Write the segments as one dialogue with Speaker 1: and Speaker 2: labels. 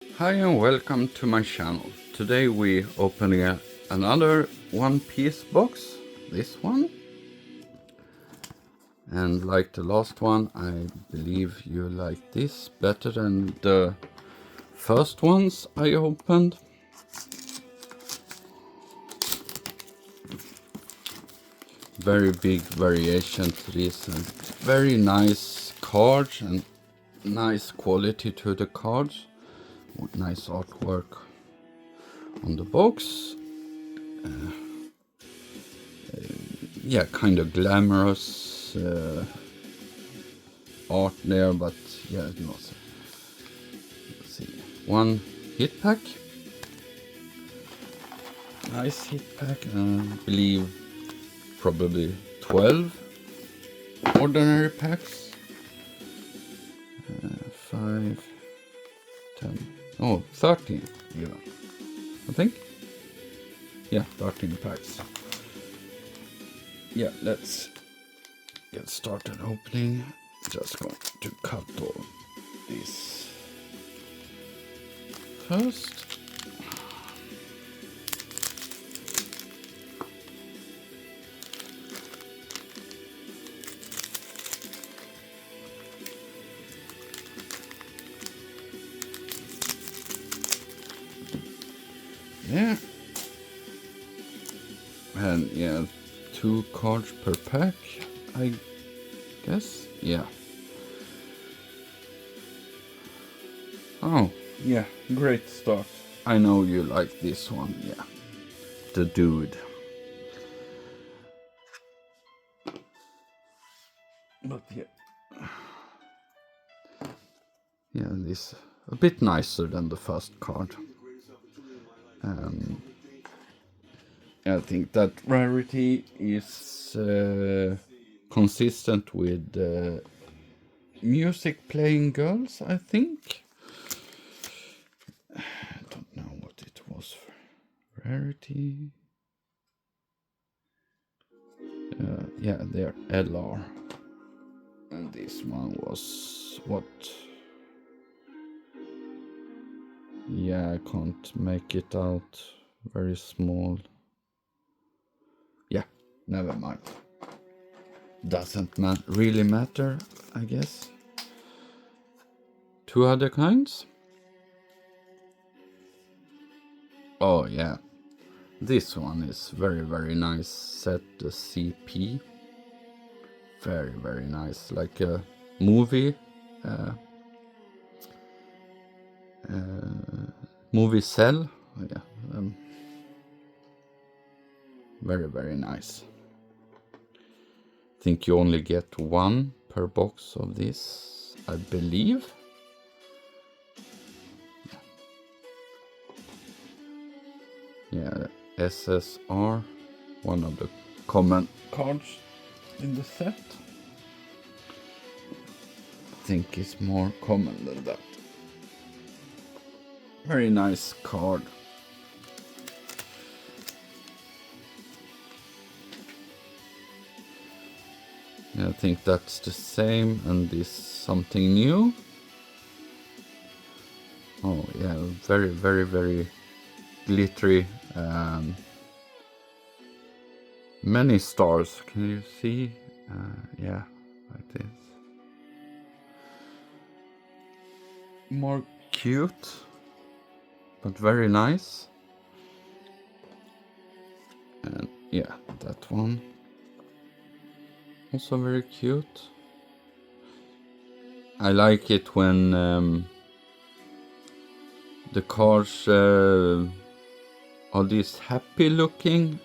Speaker 1: Hi and welcome to my channel. Today we opening another One Piece box, this one. And like the last one, I believe you like this better than the first ones I opened. Very big variation to this and very nice cards and nice quality to the cards. Nice artwork on the box. Yeah, kind of glamorous art there, but yeah, let's see. One hit pack. Nice hit pack, and I believe probably 12 ordinary packs. 5, 10, oh, 13 even, I think. Yeah, 13 packs. Yeah, let's get started opening. Just going to cut all this first. Yeah. And yeah, 2 cards per pack, I guess. Yeah. Oh, yeah, great start. I know you like this one, yeah. The dude. But yeah. Yeah, this a bit nicer than the first card. I think that rarity is consistent with music playing girls, I think. I don't know what it was for rarity. Yeah, they're LR. And this one was what? Yeah, I can't make it out. Very small. Yeah, never mind. Doesn't really matter, I guess. 2 other kinds. Oh yeah, this one is very nice. Set the CP. Very nice, like a movie. Movie cell. Oh, yeah. Very nice. Think you only get 1 per box of this, I believe. Yeah, SSR, one of the common cards in the set. I think it's more common than that. Very nice card. Yeah, I think that's the same, and this something new. Oh yeah, very glittery. Many stars. Can you see? Yeah, like this. More cute, but very nice. And yeah, that one. Also very cute. I like it when the cards are this happy looking.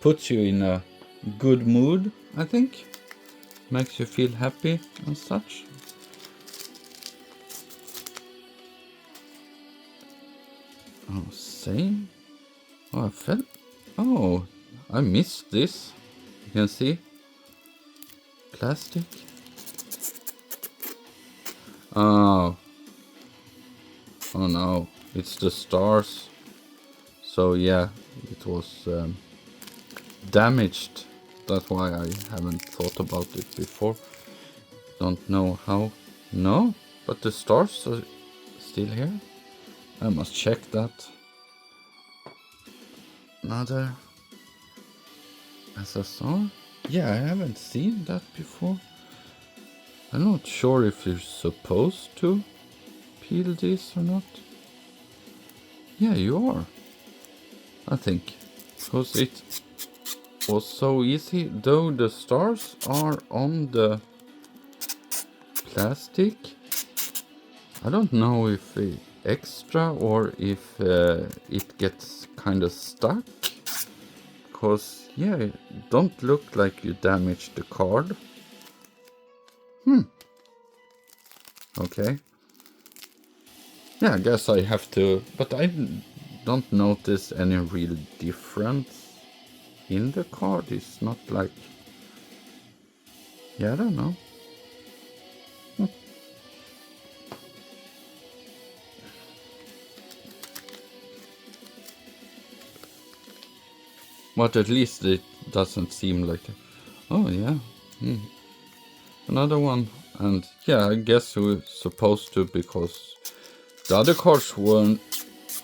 Speaker 1: Puts you in a good mood, I think. Makes you feel happy and such. Oh, same. Oh, I felt. Oh, I missed this. You can see. Plastic. Oh. Oh no, it's the stars. So yeah, it was damaged. That's why I haven't thought about it before. Don't know how. No, but the stars are still here. I must check that. Another SSR. Yeah, I haven't seen that before. I'm not sure if you're supposed to peel this or not. Yeah, you are. I think. Because it was so easy. Though the stars are on the plastic. I don't know if it's extra or if it gets kind of stuck. Because, yeah, it don't look like you damaged the card. Okay. Yeah, I guess I have to, but I don't notice any real difference in the card. It's not like, yeah, I don't know. But at least it doesn't seem like, oh yeah, another one. And yeah, I guess we're supposed to, because the other cards weren't,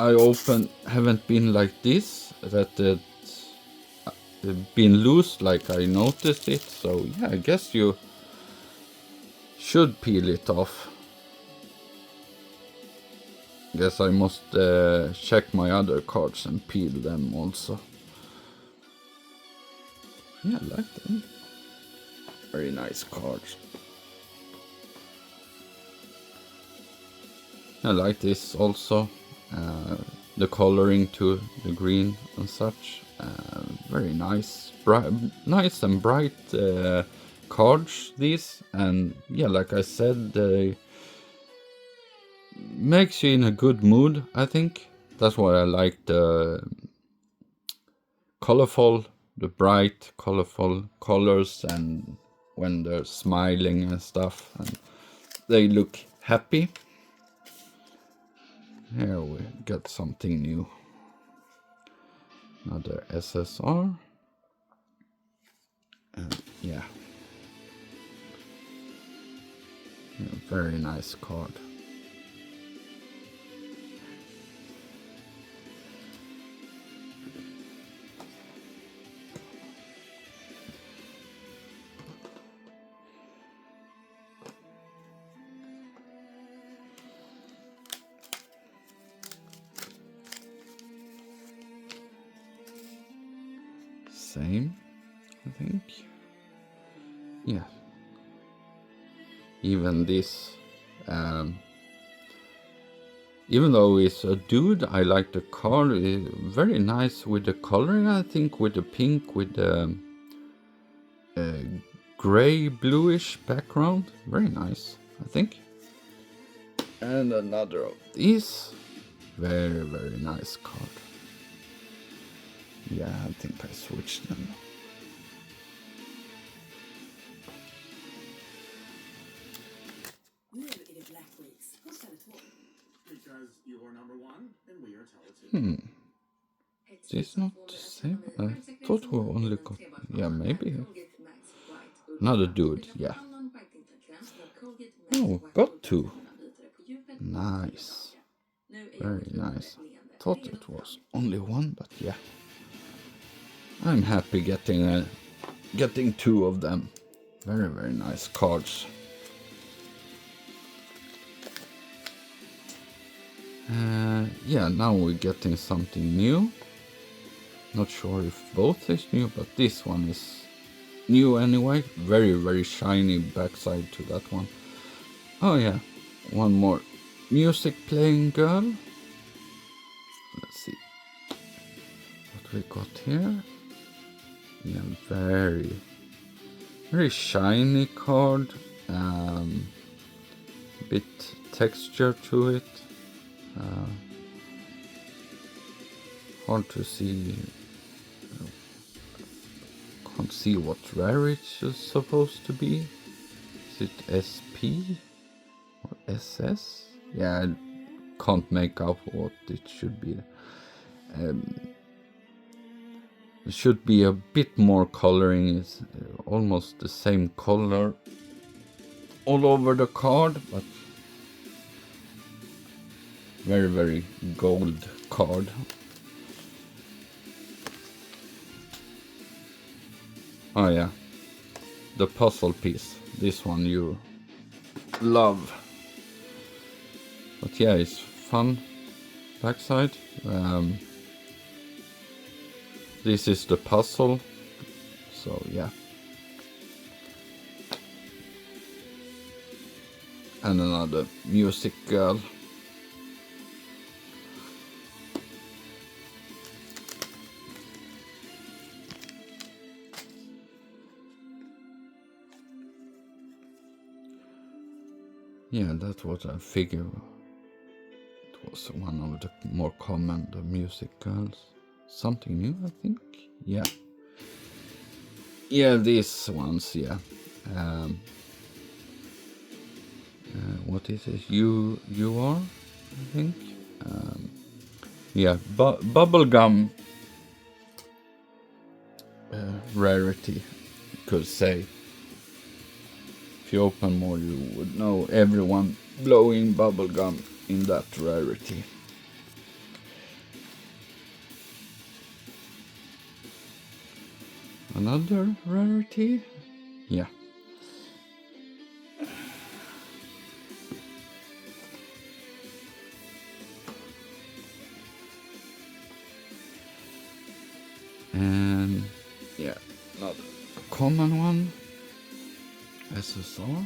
Speaker 1: I opened, haven't been like this, that it's been loose like I noticed it. So yeah, I guess you should peel it off. Guess I must check my other cards and peel them also. Yeah, I like them. Very nice cards. I like this also. The coloring to the green and such. Very nice. Nice and bright cards, these. And yeah, like I said, they makes you in a good mood, I think. That's why I like the colorful, the bright, colorful colors, and when they're smiling and stuff, and they look happy. Here we got something new. Another SSR. And yeah. Very nice card. Same, I think. Yeah. Even this, even though it's a dude, I like the card. Very nice with the coloring, I think, with the pink, with the gray bluish background. Very nice, I think. And another of these. Very, very nice card. Yeah, I think I switched them. Is this not the same? I thought we only got... Yeah, maybe. Another dude, yeah. Oh, got two. Nice. Very nice. Thought it was only one, but yeah. I'm happy getting two of them. Very, very nice cards. Yeah, now we're getting something new. Not sure if both is new, but this one is new anyway. Very, very shiny backside to that one. Oh yeah, one more music playing girl. Let's see what we got here. Yeah, very, very shiny card. Bit texture to it. Hard to see. Can't see what rare it's supposed to be. Is it SP or SS? Yeah, I can't make out what it should be. It should be a bit more coloring. It's almost the same color all over the card, but Very, very gold card. Oh yeah, the puzzle piece. This one you love. But yeah, it's fun. Backside. This is the puzzle. So yeah. And another music girl. Yeah, that's what I figured. It was one of the more common, the music girls. Something new, I think. Yeah. Yeah, these ones, yeah. What is it? You are, I think. Yeah, bubblegum rarity, you could say. If you open more, you would know everyone blowing bubblegum in that rarity. Another rarity? Yeah. And yeah, another common one. SSR.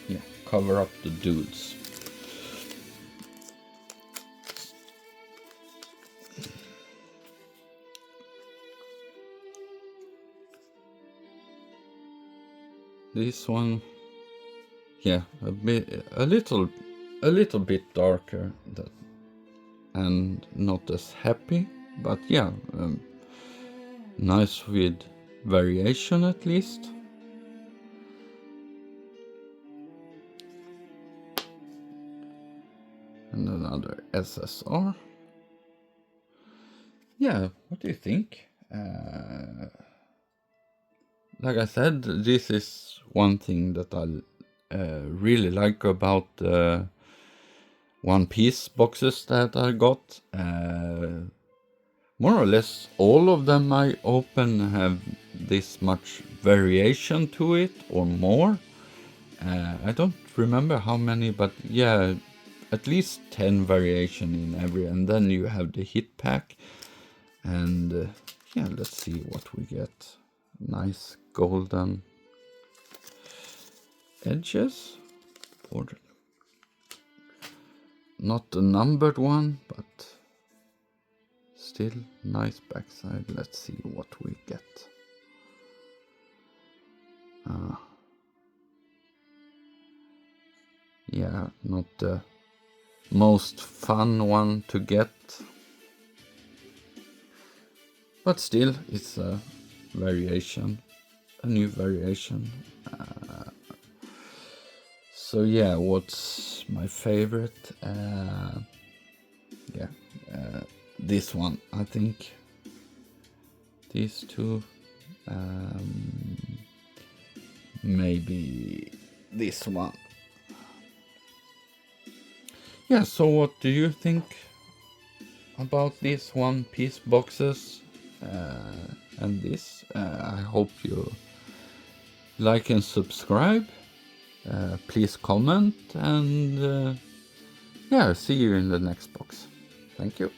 Speaker 1: Yeah, cover up the dudes. This one, yeah, a little bit darker, and not as happy, but yeah, nice with variation at least. And another SSR. Yeah, what do you think? Like I said, this is one thing that I really like about One Piece boxes that I got. More or less all of them I open have this much variation to it or more. I don't remember how many, but yeah, at least 10 variation in every, and then you have the hit pack. And yeah, let's see what we get. Nice golden edges, or not the numbered one, but still nice backside. Let's see what we get. Yeah, not the most fun one to get, but still it's a variation, a new variation. So yeah, what's my favorite? Yeah, this one, I think. These two, maybe this one. Yeah, so what do you think about these One Piece boxes and this? I hope you like and subscribe. Please comment, and yeah, see you in the next box. Thank you.